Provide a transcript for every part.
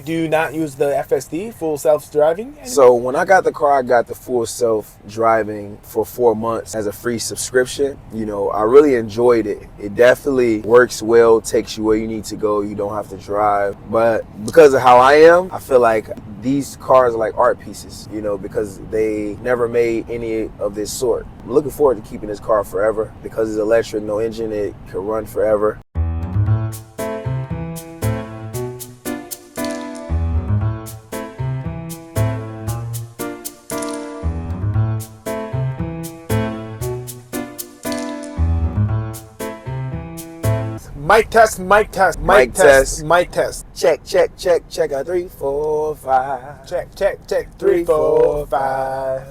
Do you not use the FSD, full self-driving? So when I got the car, I got the full self-driving for 4 months as a free subscription. You know, I really enjoyed it. It definitely works well, takes you where you need to go. You don't have to drive. But because of how I am, I feel like these cars are like art pieces, you know, because they never made any of this sort. I'm looking forward to keeping this car forever. Because it's electric, no engine, it can run forever. Mic test, mic test, mic test, mic test. Check, check, check, check. 3, 4, 5. Check, check, check. 3, 4, 5.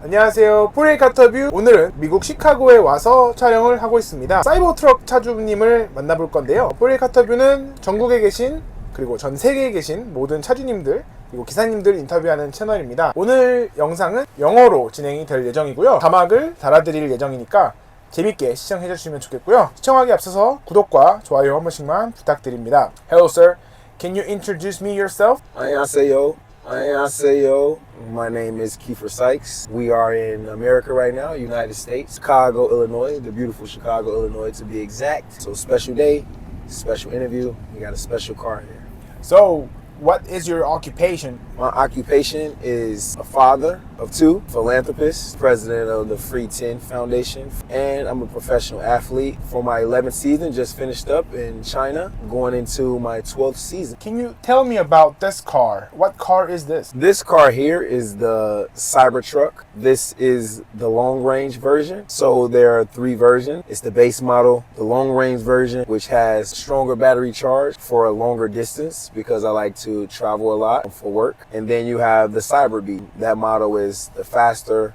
안녕하세요. 인터뷰. 오늘은 미국 시카고에 와서 촬영을 하고 있습니다. 사이버트럭 차주님을 만나볼 건데요. 인터뷰는 전국에 계신 그리고 전 세계에 계신 모든 차주님들 그리고 기사님들 인터뷰하는 채널입니다. 오늘 영상은 영어로 진행이 될 예정이고요. 자막을 달아드릴 예정이니까 재밌게 시청해 주시면 좋겠고요. 시청하기 앞서서 구독과 좋아요 한 번씩만 부탁드립니다. Hello sir, can you introduce me yourself? 안녕하세요. 안녕하세요. My name is Kiefer Sykes. We are in America right now, United States, Chicago, Illinois, the beautiful Chicago, Illinois to be exact. So special day, special interview. We got a special car here. So, what is your occupation? My occupation is a father of 2, philanthropist, president of the Free 10 Foundation, and I'm a professional athlete. For my 11th season, just finished up in China, going into my 12th season. Can you tell me about this car? What car is this? This car here is the Cybertruck. This is the long-range version. So there are 3 versions. It's the base model, the long-range version, which has stronger battery charge for a longer distance because I like to travel a lot for work. And then you have the Cyberbeat. That model is the faster,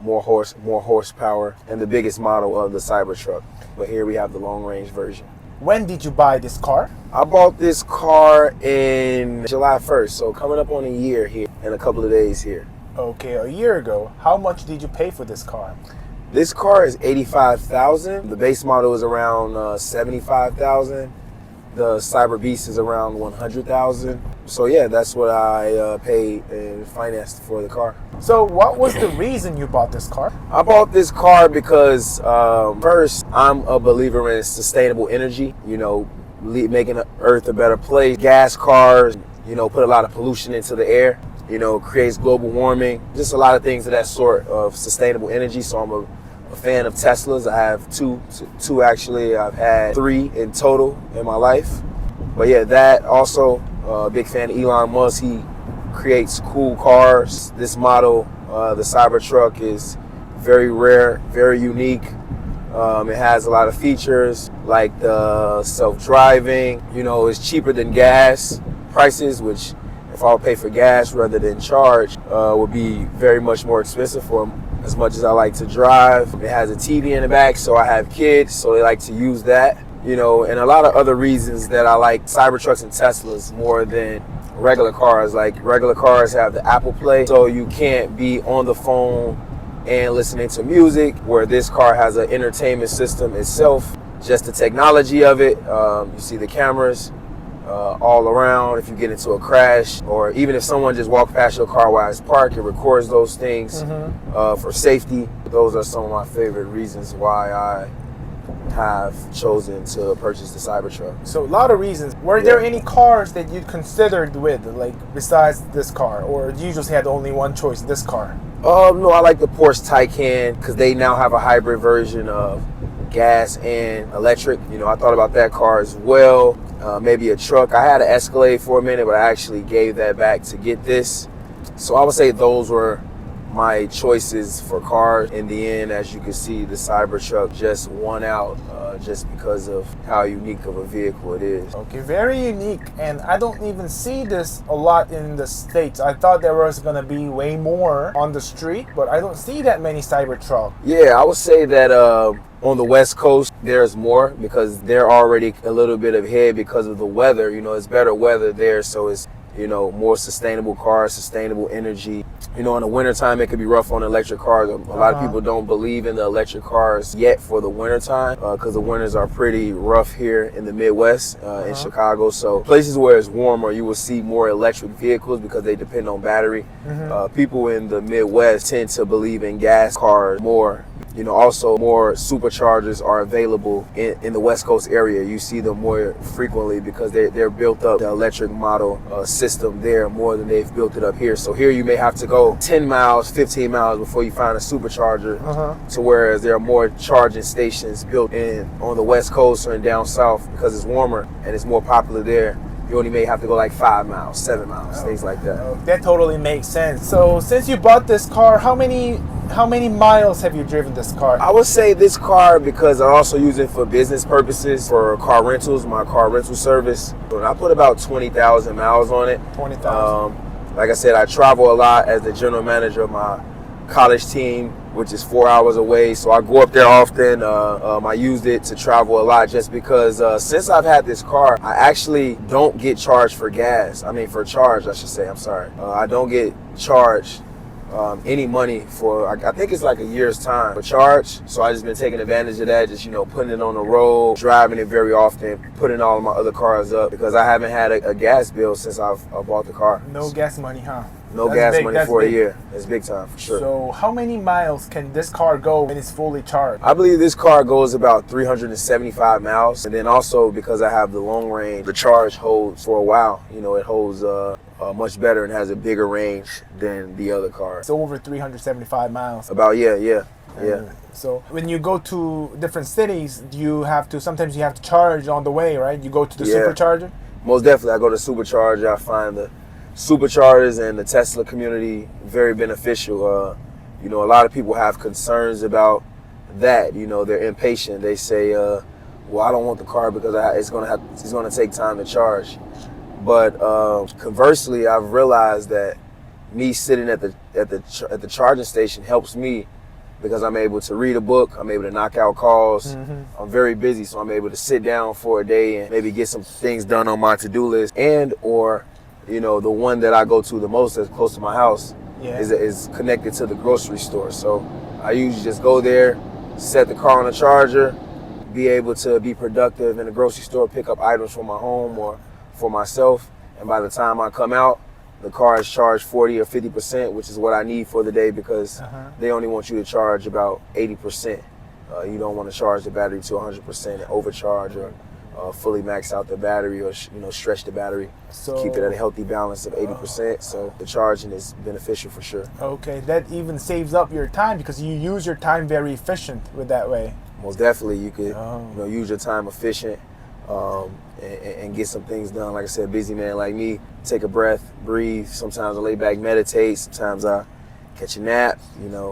more horsepower, and the biggest model of the Cybertruck. But here we have the long-range version. When did you buy this car? I bought this car in July 1st, so coming up on a year here in a couple of days here. Okay, a year ago. How much did you pay for this car? This car is $85,000. The base model is around $75,000. The Cyber Beast is around $100,000. So yeah, that's what I paid and financed for the car. So what was the reason you bought this car? I bought this car because first, I'm a believer in sustainable energy, you know, making the earth a better place. Gas cars, you know, put a lot of pollution into the air, you know, creates global warming, just a lot of things of that sort of sustainable energy. So I'm a fan of Teslas. I have two actually. I've had 3 in total in my life. But yeah, that also, big fan of Elon Musk. He creates cool cars. This model, the Cybertruck, is very rare, very unique. It has a lot of features like the self-driving. You know, it's cheaper than gas prices, which if I'll pay for gas rather than charge, would be very much more expensive for as much as I like to drive. It has a TV in the back, so I have kids, so they like to use that, you know, and a lot of other reasons that I like Cybertrucks and Teslas more than regular cars. Like regular cars have the Apple Play, so you can't be on the phone and listening to music, where this car has an entertainment system itself, just the technology of it. You see the cameras all around. If you get into a crash, or even if someone just walks past your car while it's parked, it records those things for safety. Those are some of my favorite reasons why I have chosen to purchase the Cybertruck. So a lot of reasons. Were there any cars that you considered with, like besides this car, or you just had only one choice, this car? No, I like the Porsche Taycan because they now have a hybrid version of gas and electric. You know, I thought about that car as well. Maybe a truck. I had an Escalade for a minute, but I actually gave that back to get this. So I would say those were my choices for cars. In the end, as you can see, the Cybertruck just won out just because of how unique of a vehicle it is. Okay, very unique, and I don't even see this a lot in the States. I thought there was gonna be way more on the street, but I don't see that many Cybertruck. Yeah, I would say that on the West Coast, there's more because they're already a little bit ahead because of the weather. You know, it's better weather there, so it's you know, more sustainable cars, sustainable energy. You know, in the wintertime, it could be rough on electric cars. A lot of people don't believe in the electric cars yet for the wintertime because the winters are pretty rough here in the Midwest, in Chicago. So places where it's warmer, you will see more electric vehicles because they depend on battery. People in the Midwest tend to believe in gas cars more. You know, also more superchargers are available in the West Coast area. You see them more frequently because they're built up the electric model system there more than they've built it up here. So here you may have to go 10 miles, 15 miles before you find a supercharger. To whereas there are more charging stations built in on the West Coast or in down south because it's warmer and it's more popular there. You only may have to go like 5 miles, 7 miles, things like that. That totally makes sense. So since you bought this car, how many miles have you driven this car? I would say this car because I also use it for business purposes, for car rentals, my car rental service. So I put about 20,000 miles on it. 20,000. Like I said, I travel a lot as the general manager of my college team, which is 4 hours away. So I go up there often. I used it to travel a lot just because since I've had this car, I actually don't get charged for gas. I mean, for charge, I should say. I'm sorry. I don't get charged any money for, I think it's like a year's time for charge. So I just been taking advantage of that, just, you know, putting it on the road, driving it very often, putting all of my other cars up because I haven't had a gas bill since I bought the car. No gas money, huh? No gas money for a year. It's big time for sure. So how many miles can this car go when it's fully charged? I believe this car goes about 375 miles. And then also because I have the long range, the charge holds for a while. You know, it holds much better and has a bigger range than the other cars. It's over 375 miles. About, yeah. So when you go to different cities, sometimes you have to charge on the way, right? You go to the supercharger? Most definitely. I go to supercharger. I find the superchargers and the Tesla community very beneficial. You know, a lot of people have concerns about that. You know, they're impatient. They say, well, I don't want the car because it's going to take time to charge. But conversely, I've realized that me sitting at the charging station helps me because I'm able to read a book, I'm able to knock out calls. I'm very busy, so I'm able to sit down for a day and maybe get some things done on my to-do list. And or, you know, the one that I go to the most that's close to my house is connected to the grocery store. So I usually just go there, set the car on a charger, be able to be productive in the grocery store, pick up items for my home or for myself, and by the time I come out, the car is charged 40 or 50%, which is what I need for the day because they only want you to charge about 80%. You don't want to charge the battery to 100% and overcharge or fully max out the battery or stretch the battery. So keep it at a healthy balance of 80%. So the charging is beneficial for sure. Okay, that even saves up your time because you use your time very efficient with that way. Most definitely, you could use your time efficient. And get some things done. Like I said, busy man like me, take a breath, breathe. Sometimes I lay back, meditate. Sometimes I catch a nap,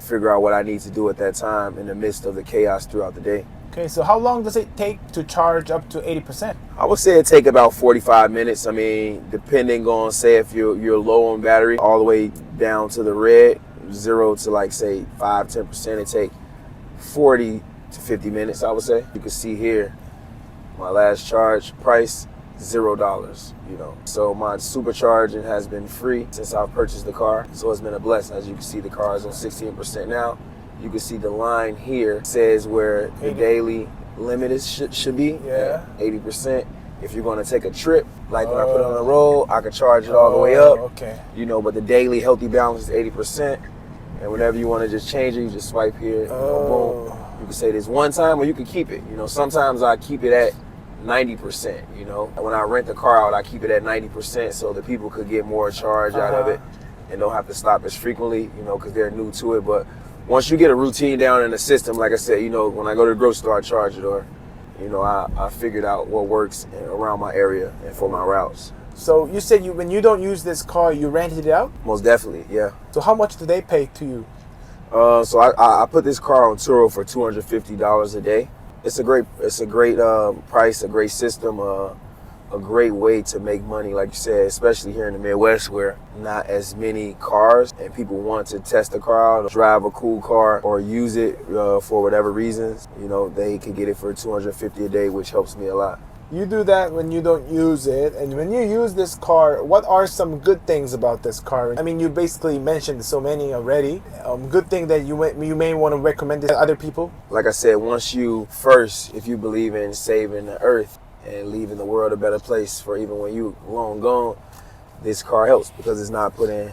figure out what I need to do at that time in the midst of the chaos throughout the day. Okay, so how long does it take to charge up to 80%? I would say it take about 45 minutes. I mean, depending on, say, if you're low on battery, all the way down to the red, 0 to like, say, 5-10%, it take 40 to 50 minutes, I would say. You can see here, my last charge price, $0, So my supercharging has been free since I've purchased the car. So it's been a blessing. As you can see, the car is on 16% now. You can see the line here says where the daily limit should be, 80%. If you're going to take a trip, like when I put it on the road, I can charge it all the way up. Okay. But the daily healthy balance is 80%. And whenever you want to just change it, you just swipe here, boom. You can say this one time or you can keep it. Sometimes I keep it at 90%, When I rent the car out, I keep it at 90% so that people could get more charge out of it and don't have to stop as frequently, because they're new to it. But once you get a routine down in the system, like I said, when I go to the grocery store, I charge it, or, I figured out what works around my area and for my routes. So you said when you don't use this car, you rented it out? Most definitely, yeah. So how much do they pay to you? So I put this car on Turo for $250 a day. It's a great price, a great system, a great way to make money, like you said, especially here in the Midwest where not as many cars and people want to test the car out, drive a cool car or use it for whatever reasons. They can get it for $250 a day, which helps me a lot. You do that when you don't use it. And when you use this car, what are some good things about this car? I mean, you basically mentioned so many already. Good thing that you may want to recommend it to other people. Like I said, once you first, if you believe in saving the earth and leaving the world a better place for even when you long gone, this car helps because it's not putting,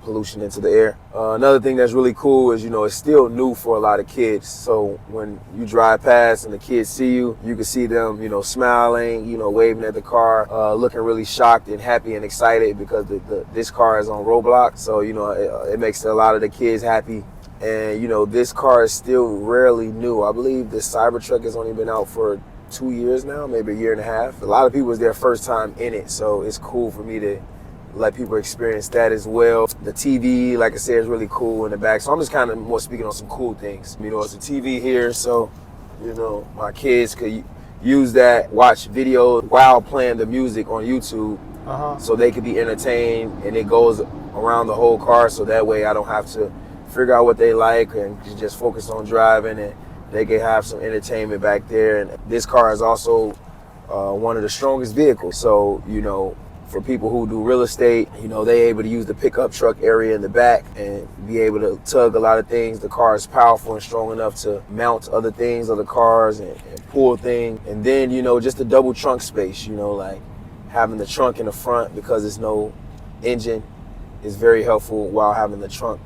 pollution into the air. Another thing that's really cool is, it's still new for a lot of kids. So when you drive past and the kids see you, you can see them, smiling, waving at the car, looking really shocked and happy and excited because this car is on Roblox. So, it makes a lot of the kids happy. And, this car is still rarely new. I believe the Cybertruck has only been out for 2 years now, maybe a year and a half. A lot of people, it's their first time in it. So it's cool for me to let people experience that as well. The TV, like I said, is really cool in the back. So I'm just kind of more speaking on some cool things. It's a TV here, so, my kids could use that, watch videos while playing the music on YouTube. So they could be entertained, and it goes around the whole car, so that way I don't have to figure out what they like and just focus on driving, and they can have some entertainment back there. And this car is also one of the strongest vehicles. So, for people who do real estate, they're able to use the pickup truck area in the back and be able to tug a lot of things. The car is powerful and strong enough to mount other things, other cars, and pull things. And then, just the double trunk space, like having the trunk in the front because there's no engine is very helpful while having the trunk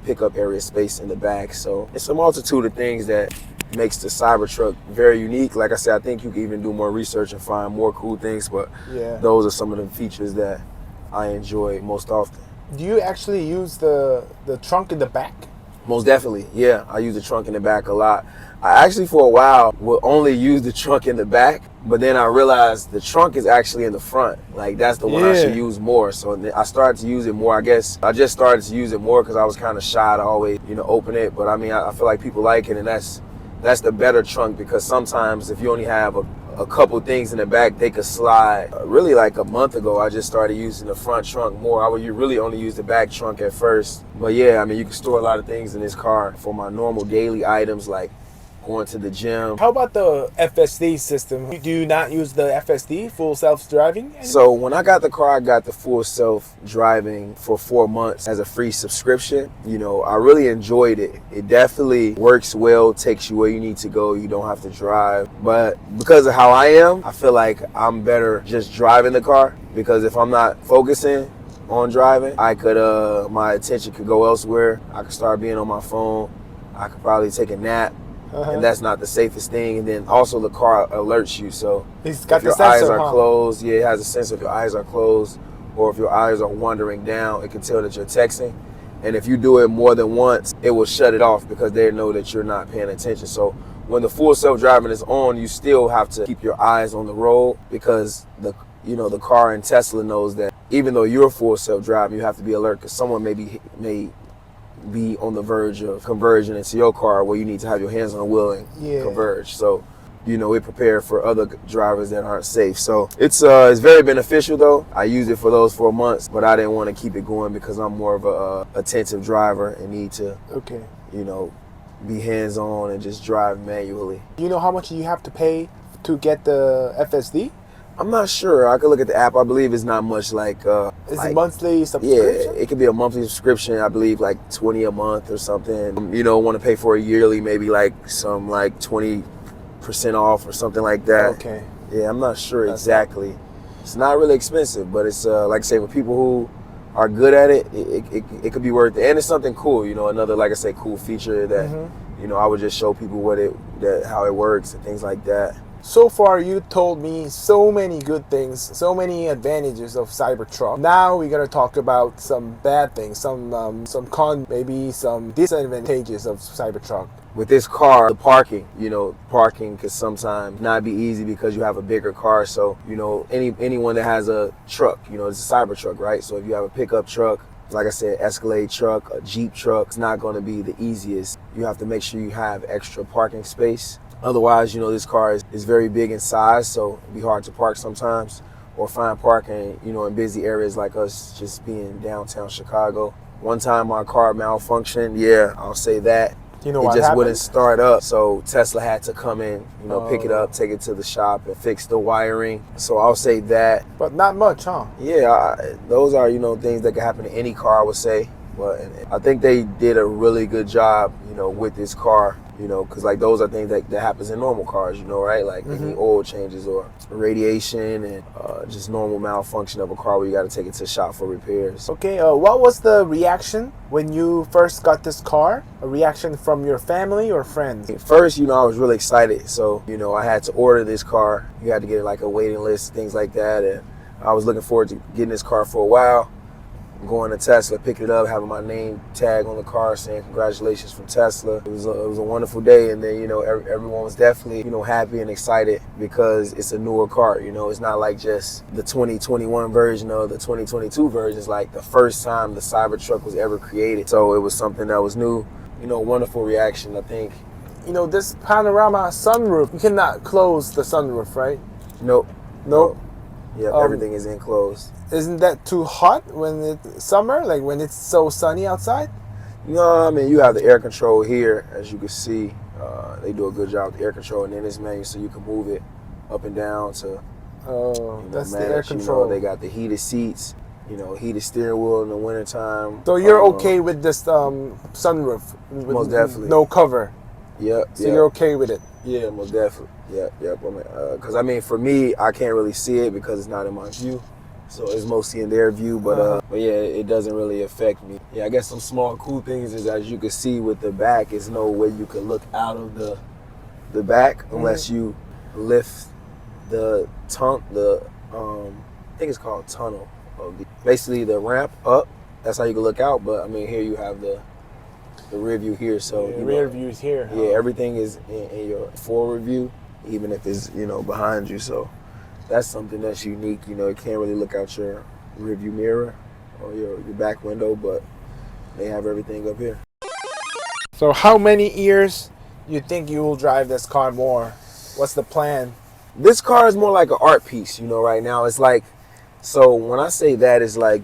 pickup area space in the back. So it's a multitude of things that makes the Cybertruck very unique. Like I said, I think you can even do more research and find more cool things, but those are some of the features that I enjoy most often. Do you actually use the trunk in the back? Most definitely, yeah. I use the trunk in the back a lot. I actually, for a while, would only use the trunk in the back, but then I realized the trunk is actually in the front. Like, that's the one I should use more. So I started to use it more. I guess I just started to use it more because I was kind of shy to always, open it. But I mean, I feel like people like it, and that's the better trunk, because sometimes if you only have a couple things in the back, they could slide. Really, like a month ago, I just started using the front trunk more. I would really only use the back trunk at first. But yeah, I mean, you can store a lot of things in this car for my normal daily items, like going to the gym. How about the FSD system? Do you not use the FSD, full self-driving? So when I got the car, I got the full self-driving for 4 months as a free subscription. I really enjoyed it. It definitely works well, takes you where you need to go. You don't have to drive. But because of how I am, I feel like I'm better just driving the car, because if I'm not focusing on driving, my attention could go elsewhere. I could start being on my phone. I could probably take a nap. And that's not the safest thing. And then also the car alerts you. So if your eyes are closed, it has a sense if your eyes are closed or if your eyes are wandering down, it can tell that you're texting. And if you do it more than once, it will shut it off because they know that you're not paying attention. So when the full self-driving is on, you still have to keep your eyes on the road, because the car in Tesla knows that even though you're full self-driving, you have to be alert because someone may be on the verge of conversion into your car where you need to have your hands on the wheel and converge. So, it prepared for other drivers that aren't safe. So it's very beneficial though. I used it for those 4 months, but I didn't want to keep it going because I'm more of a attentive driver and need to, be hands-on and just drive manually. Do you know how much you have to pay to get the FSD? I'm not sure. I could look at the app. I believe it's not much like... Is it monthly subscription? Yeah, it could be a monthly subscription. I believe like $20 a month or something. Want to pay for a yearly, maybe like some 20% off or something like that. Okay. Yeah, I'm not sure exactly. It's not really expensive, but it's like I say, for people who are good at it, it could be worth it. And it's something cool, another, like I say, cool feature that, I would just show people how it works and things like that. So far, you told me so many good things, so many advantages of Cybertruck. Now we're gonna talk about some bad things, some con, maybe some disadvantages of Cybertruck. With this car, the parking could sometimes not be easy because you have a bigger car. So, anyone that has a truck, it's a Cybertruck, right? So if you have a pickup truck, like I said, Escalade truck, a Jeep truck, it's not gonna be the easiest. You have to make sure you have extra parking space. Otherwise, this car is very big in size, so it'd be hard to park sometimes or find parking, in busy areas like us, just being downtown Chicago. One time my car malfunctioned, I'll say that. Do you know it what just happened? wouldn't start up. So Tesla had to come in, pick it up, take it to the shop and fix the wiring. So I'll say that. But not much, huh? Yeah, those are, things that can happen to any car, I would say. But I think they did a really good job, with this car, because like those are things that happens in normal cars, right? Like any oil changes or radiation and just normal malfunction of a car where you got to take it to the shop for repairs. Okay, what was the reaction when you first got this car? A reaction from your family or friends? First, I was really excited. So, I had to order this car. You had to get like a waiting list, things like that. And I was looking forward to getting this car for a while. Going to Tesla, picking it up, having my name tag on the car saying congratulations from Tesla. It was a wonderful day, and then everyone was definitely happy and excited because it's a newer car. It's not like just the 2021 version or the 2022 version. It's like the first time the Cybertruck was ever created. So it was something that was new. Wonderful reaction, I think. This panorama sunroof, you cannot close the sunroof, right? Nope. Yeah, Um, everything is enclosed. Isn't that too hot when it's summer, like when it's so sunny outside? No, I mean, you have the air control here, as you can see. They do a good job with the air control, and then this menu, so you can move it up and down to That's the manage. air control. They got the heated seats, heated steering wheel in the wintertime. So you're okay with this sunroof? With Most definitely. No cover? Yep. So you're okay with it? Yeah, most definitely. Yep. Because, for me, I can't really see it because it's not in my view. So it's mostly in their view, but yeah, it doesn't really affect me. Yeah, I guess some small cool things is, as you can see with the back, there's no way you can look out of the back unless you lift the I think it's called tunnel. Basically the ramp up, that's how you can look out, but here you have the rear view here, so The rear view is here. Yeah, everything is in your forward view, even if it's behind you. So that's something that's unique. You can't really look out your rear view mirror or your back window, but they have everything up here. So how many years you think you will drive this car more? What's the plan? This car is more like an art piece. Right now it's like, so when I say that, it's like,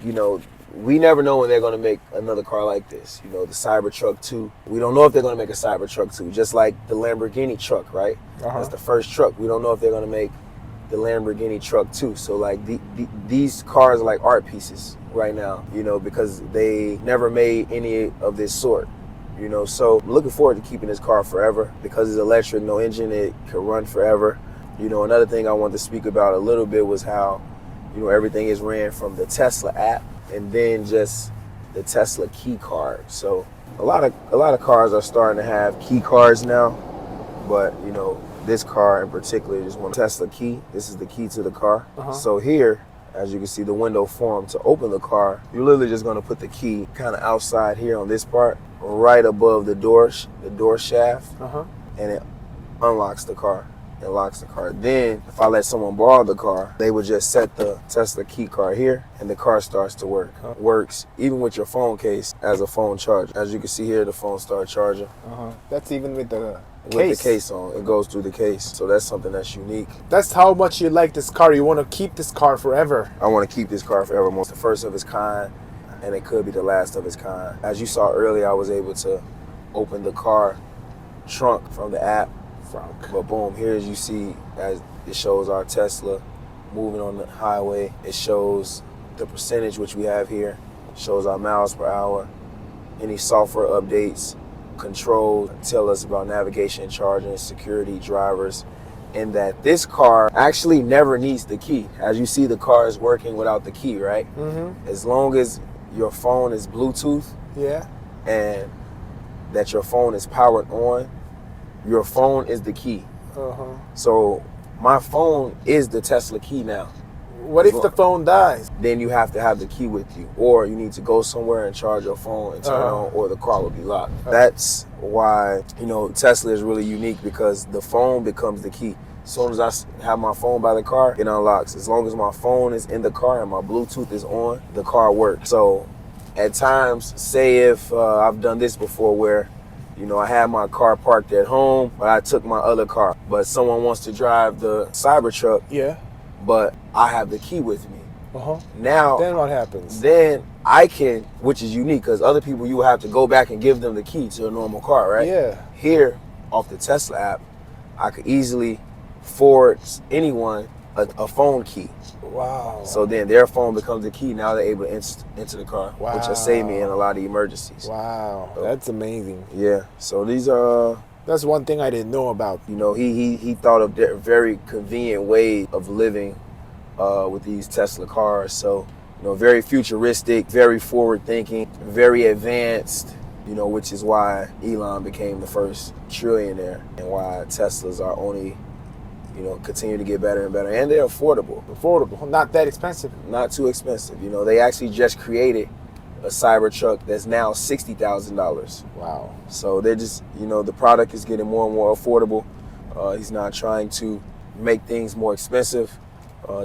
we never know when they're going to make another car like this. The Cybertruck 2. We don't know if they're going to make a Cybertruck 2, just like the Lamborghini truck, right? That's the first truck. We don't know if they're going to make the Lamborghini truck 2. So like these cars are like art pieces right now, because they never made any of this sort. So I'm looking forward to keeping this car forever because it's electric, no engine, it can run forever. Another thing I wanted to speak about a little bit was how, everything is ran from the Tesla app and then just the Tesla key card. So a lot of cars are starting to have key cards now, but this car in particular is one Tesla key. This is the key to the car. So here, as you can see, the window form to open the car, you're literally just going to put the key kind of outside here on this part, right above the door shaft, and it unlocks the car. It locks the car. Then, if I let someone borrow the car, they would just set the Tesla key card here, and the car starts to work. Works even with your phone case as a phone charger. As you can see here, the phone starts charging. That's even with the case. With the case on, it goes through the case. So that's something that's unique. That's how much you like this car. You want to keep this car forever. I want to keep this car forever. It's the first of its kind, and it could be the last of its kind. As you saw earlier, I was able to open the car trunk from the app. But boom, here as you see, as it shows our Tesla moving on the highway. It shows the percentage which we have here. It shows our miles per hour. Any software updates, control, tell us about navigation, charging, security, drivers, and that this car actually never needs the key. As you see, the car is working without the key, right? As long as your phone is Bluetooth, and that your phone is powered on, your phone is the key. So my phone is the Tesla key now. What if the phone dies? Then you have to have the key with you, or you need to go somewhere and charge your phone and turn it on, or the car will be locked. That's why, Tesla is really unique, because the phone becomes the key. As soon as I have my phone by the car, it unlocks. As long as my phone is in the car and my Bluetooth is on, the car works. So at times, say if I've done this before where I had my car parked at home, but I took my other car. But someone wants to drive the Cybertruck, but I have the key with me. Now, then what happens? Then I can, which is unique because other people you will have to go back and give them the key to a normal car, right? Yeah. Here, off the Tesla app, I could easily forward anyone a phone key. Wow. So then their phone becomes the key. Now they're able to enter the car, Wow. which will save me in a lot of emergencies. Wow. That's amazing. Yeah. So these are, That's one thing I didn't know about. you know, he thought of very convenient ways of living with these Tesla cars. So, you know, very futuristic, very forward thinking, very advanced, you know, which is why Elon became the first trillionaire and why Teslas are only, you know, continue to get better and better. And they're affordable. Affordable, not that expensive. Not too expensive. You know, they actually just created a Cybertruck that's now $60,000. Wow. So they're just, you know, the product is getting more and more affordable. He's not trying to make things more expensive.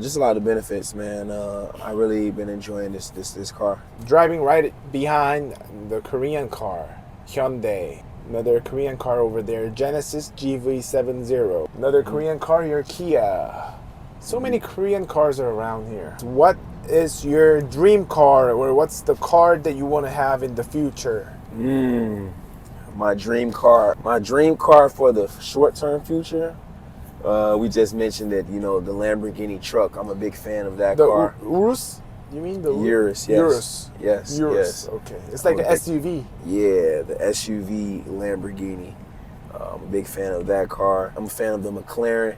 Just a lot of benefits, man. I really been enjoying this car. Driving right behind the Korean car, Hyundai. Another Korean car over there, Genesis GV70. Another Korean car here, Kia. So many Korean cars are around here. What is your dream car, or what's the car that you want to have in the future? My dream car. My dream car for the short-term future. We just mentioned that, you know, the Lamborghini truck. I'm a big fan of that The car. Urus? You mean the Urus, yes. Urus. Yes, Urus. yes. Okay. It's like an SUV. Yeah, the SUV Lamborghini. I'm a big fan of that car. I'm a fan of the McLaren,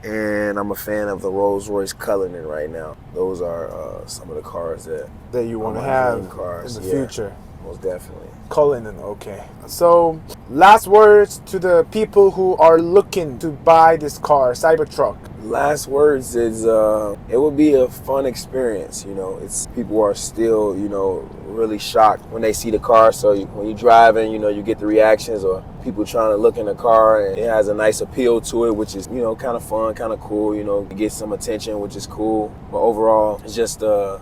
and I'm a fan of the Rolls-Royce Cullinan right now. Those are some of the cars That you want to my have dream cars, in the yeah. future. Most definitely. Cullinan, okay. So, last words to the people who are looking to buy this car, Cybertruck. Last words is it will be a fun experience. You know, it's people are still, you know, really shocked when they see the car. So when you're driving, you know, you get the reactions or people trying to look in the car, and it has a nice appeal to it, which is, you know, kind of fun, kind of cool. You know, you get some attention, which is cool. But overall, it's just a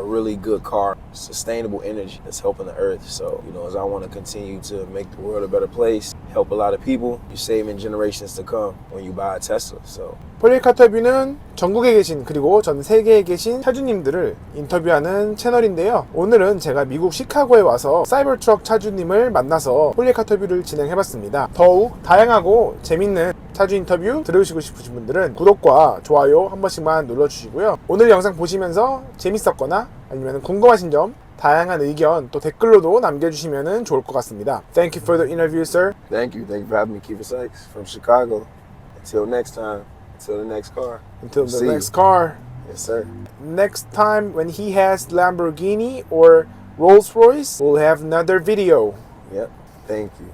really good car, sustainable energy that's helping the earth. So, you know, as I want to continue to make the world a better place, help a lot of people, you're saving generations to come when you buy a Tesla. So. 포레카터뷰는 전국에 계신 그리고 전 세계에 계신 차주님들을 인터뷰하는 채널인데요. 오늘은 제가 미국 시카고에 와서 사이버트럭 차주님을 만나서 포레카터뷰를 진행해봤습니다. 더욱 다양하고 재밌는 차주 인터뷰 들으시고 싶으신 분들은 구독과 좋아요 한 번씩만 눌러주시고요. 오늘 영상 보시면서 재밌었거나 아니면 궁금하신 점, 다양한 의견 또 댓글로도 남겨주시면 좋을 것 같습니다. Thank you for the interview, sir. Thank you for having me, Kiefer Sykes from Chicago. Until next time. Until the next car. Until We'll the see next you. car. Yes, sir. Next time when he has Lamborghini or Rolls Royce, we'll have another video. Yep. Thank you.